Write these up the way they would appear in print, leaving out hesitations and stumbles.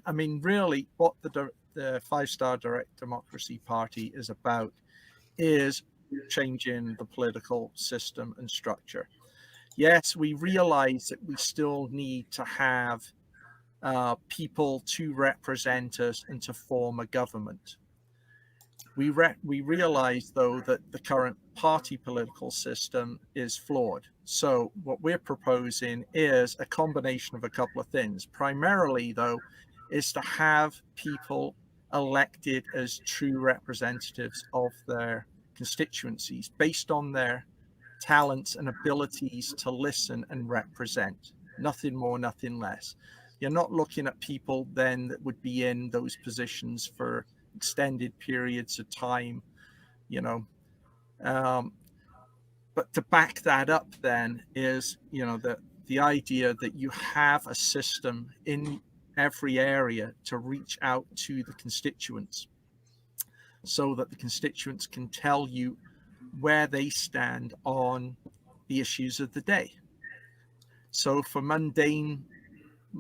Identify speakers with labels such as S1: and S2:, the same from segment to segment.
S1: I mean, really, what the Five-Star Direct Democracy Party is about is changing the political system and structure. Yes, we realize that we still need to have people to represent us and to form a government. We realize, though, that the current party political system is flawed. So what we're proposing is a combination of a couple of things. Primarily, though, is to have people elected as true representatives of their constituencies based on their talents and abilities to listen and represent. Nothing more, nothing less. You're not looking at people then that would be in those positions for extended periods of time, you know. But to back that up then is, you know, the idea that you have a system in every area to reach out to the constituents so that the constituents can tell you where they stand on the issues of the day. So for mundane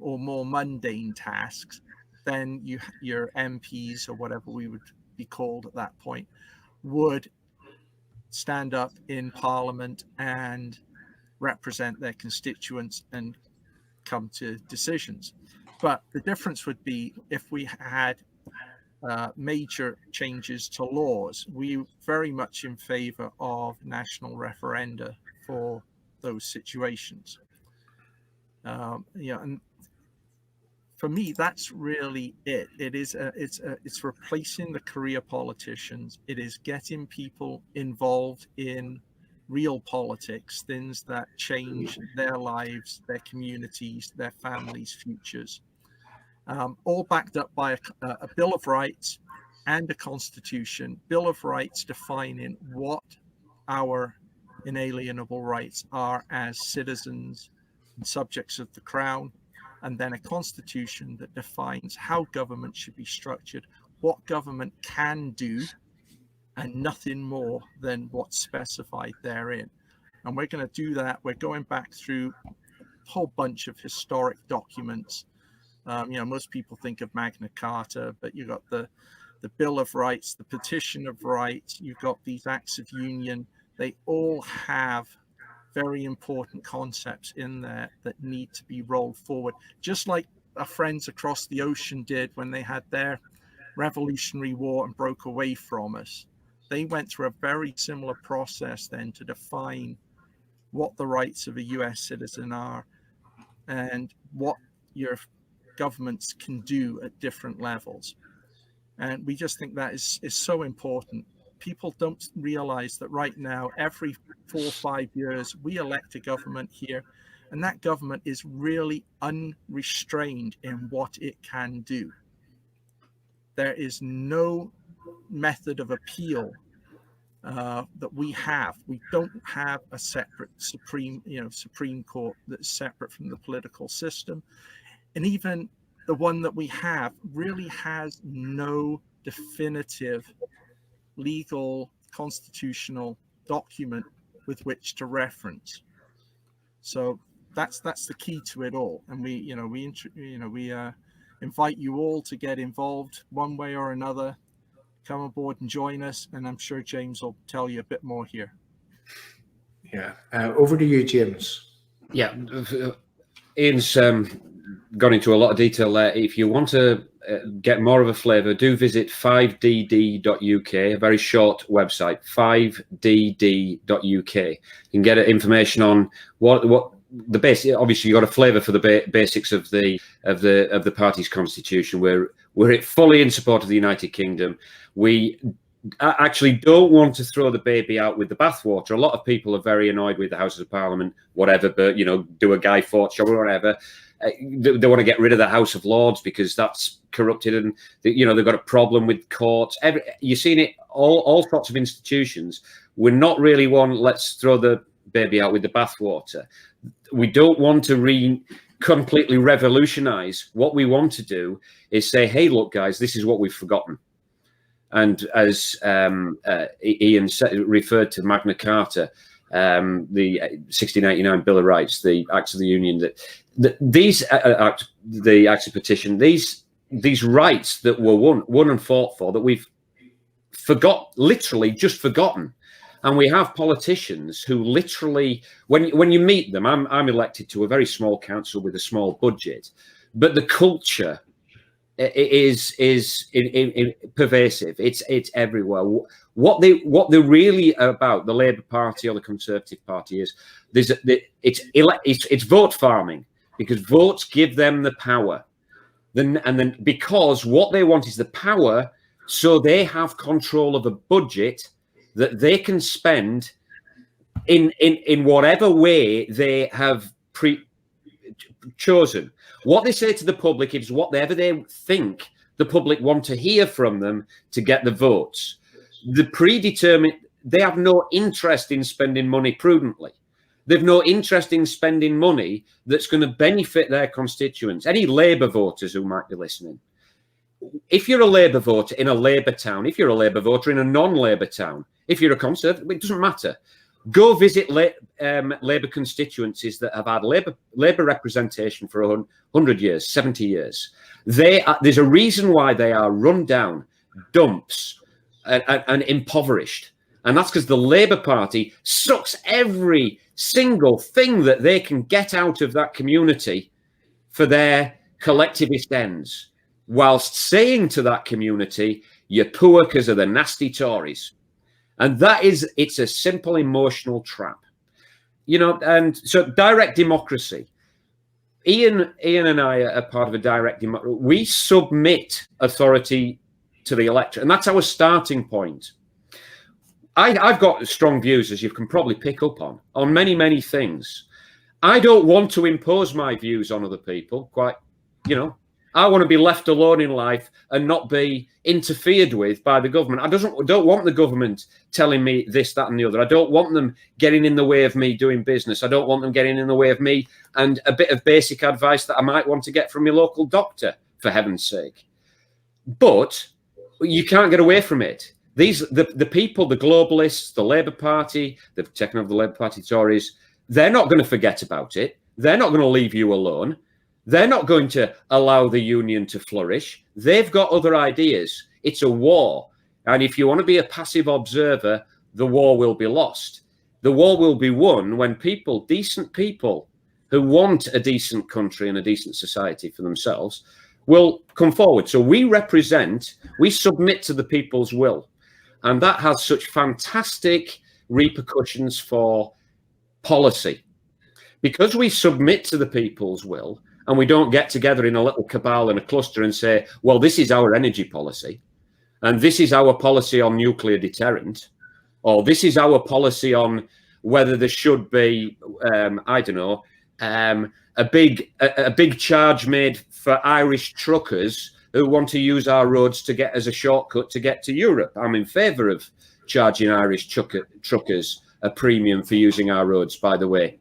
S1: or more mundane tasks, then your MPs, or whatever we would be called at that point, would stand up in Parliament and represent their constituents and come to decisions. But the difference would be if we had major changes to laws. We very much in favor of national referenda for those situations. And for me, that's really it. It's replacing the career politicians. It is getting people involved in real politics, things that change their lives, their communities, their families' futures. All backed up by a Bill of Rights and a Constitution. Bill of Rights defining what our inalienable rights are as citizens and subjects of the Crown, and then a Constitution that defines how government should be structured, what government can do, and nothing more than what's specified therein. And we're going to do that. We're going back through a whole bunch of historic documents. Most people think of Magna Carta, but you've got the Bill of Rights, the Petition of Rights, you've got these Acts of Union. They all have very important concepts in there that need to be rolled forward, just like our friends across the ocean did when they had their Revolutionary War and broke away from us. They went through a very similar process then to define what the rights of a US citizen are and what your governments can do at different levels. And we just think that is so important. People don't realize that right now, every 4 or 5 years, we elect a government here, and that government is really unrestrained in what it can do. There is no method of appeal that we have. We don't have a separate Supreme Court that's separate from the political system. And even the one that we have really has no definitive legal constitutional document with which to reference. So that's the key to it all. And we invite you all to get involved one way or another. Come aboard and join us, and I'm sure James will tell you a bit more here.
S2: Yeah, over to you, James.
S3: Yeah, Ian's gone into a lot of detail there. If you want to get more of a flavour, do visit 5dd.uk, a very short website, 5dd.uk. You can get information on what the basic. Obviously, you got a flavour for the basics of the party's constitution. We're fully in support of the United Kingdom. We actually don't want to throw the baby out with the bathwater. A lot of people are very annoyed with the Houses of Parliament, whatever, but do a Guy Fawkes job or whatever. They want to get rid of the House of Lords because that's corrupted, and they've got a problem with courts. You've seen it all sorts of institutions. We're not really one. Let's throw the baby out with the bathwater. We don't want to completely revolutionise. What we want to do is say, hey, look, guys, this is what we've forgotten. And as Ian referred to Magna Carta, the 1689 Bill of Rights, the Acts of the Union, the Acts of Petition, these these rights that were won and fought for, that we've literally just forgotten. And we have politicians who literally, when you meet them, I'm elected to a very small council with a small budget, but the culture is pervasive. It's everywhere. What they're really about, the Labour Party or the Conservative Party, is it's vote farming, because votes give them the power. Then because what they want is the power, so they have control of a budget that they can spend in whatever way they have chosen. What they say to the public is whatever they think the public want to hear from them to get the votes. They have no interest in spending money prudently. They've no interest in spending money that's going to benefit their constituents. Any Labour voters who might be listening, if you're a Labour voter in a Labour town, if you're a Labour voter in a non-Labour town, if you're a Conservative, it doesn't matter. Go visit Labour constituencies that have had Labour representation for 100 years, 70 years. There's a reason why they are run down, dumps, and impoverished. And that's because the Labour Party sucks every single thing that they can get out of that community for their collectivist ends, whilst saying to that community, you're poor because of the nasty Tories. And it's a simple emotional trap. And so direct democracy. Ian and I are part of a direct democracy. We submit authority to the electorate, and that's our starting point. I've got strong views, as you can probably pick up on many, many things. I don't want to impose my views on other people. I want to be left alone in life and not be interfered with by the government. I don't want the government telling me this, that, and the other. I don't want them getting in the way of me doing business. I don't want them getting in the way of me and a bit of basic advice that I might want to get from your local doctor, for heaven's sake. But you can't get away from it. The people, the globalists, the Labour Party, they've taken over the Labour Party, Tories, they're not going to forget about it. They're not going to leave you alone. They're not going to allow the union to flourish. They've got other ideas. It's a war. And if you want to be a passive observer, the war will be lost. The war will be won when decent people who want a decent country and a decent society for themselves will come forward. So we submit to the people's will. And that has such fantastic repercussions for policy. Because we submit to the people's will, and we don't get together in a little cabal and a cluster and say, well, this is our energy policy, and this is our policy on nuclear deterrent, or this is our policy on whether there should be, a big charge made for Irish truckers who want to use our roads to get as a shortcut to get to Europe. I'm in favour of charging Irish truckers a premium for using our roads, by the way.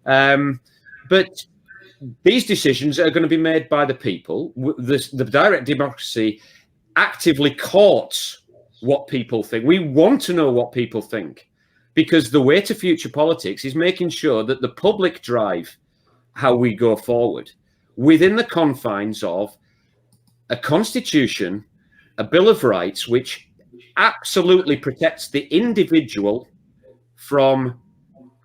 S3: But these decisions are going to be made by the people. The direct democracy actively courts what people think. We want to know what people think, because the way to future politics is making sure that the public drive how we go forward within the confines of a constitution, a Bill of Rights, which absolutely protects the individual from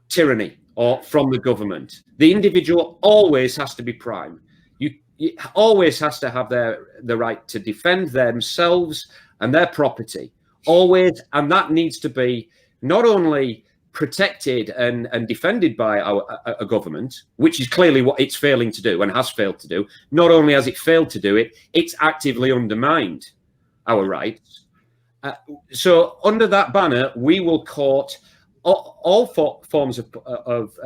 S3: tyranny or from the government. The individual always has to be prime. It always has to have the right to defend themselves and their property. Always. And that needs to be not only protected and defended by a government, which is clearly what it's failing to do and has failed to do. Not only has it failed to do it, it's actively undermined our rights. So under that banner, we will court all forms of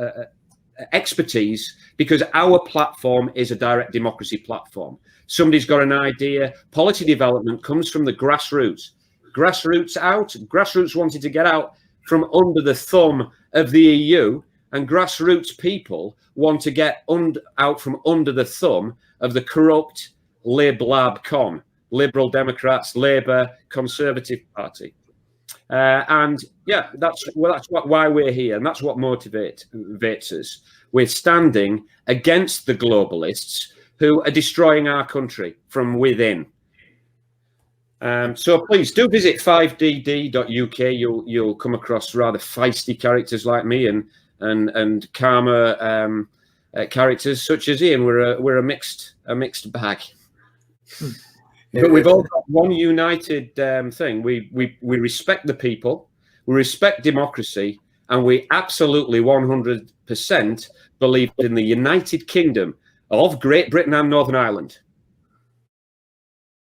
S3: expertise, because our platform is a direct democracy platform. Somebody's got an idea. Policy development comes from the grassroots. Grassroots wanted to get out from under the thumb of the EU, and grassroots people want to get out from under the thumb of the corrupt Lib-Lab-Con, Liberal Democrats, Labour, Conservative Party. And yeah, that's why we're here, and that's what motivates us. We're standing against the globalists who are destroying our country from within. So please do visit 5dd.uk. You'll come across rather feisty characters like me and calmer characters such as Ian. We're a mixed bag. But we've all got one united thing. We respect the people, we respect democracy, and we absolutely 100% believe in the United Kingdom of Great Britain and Northern Ireland.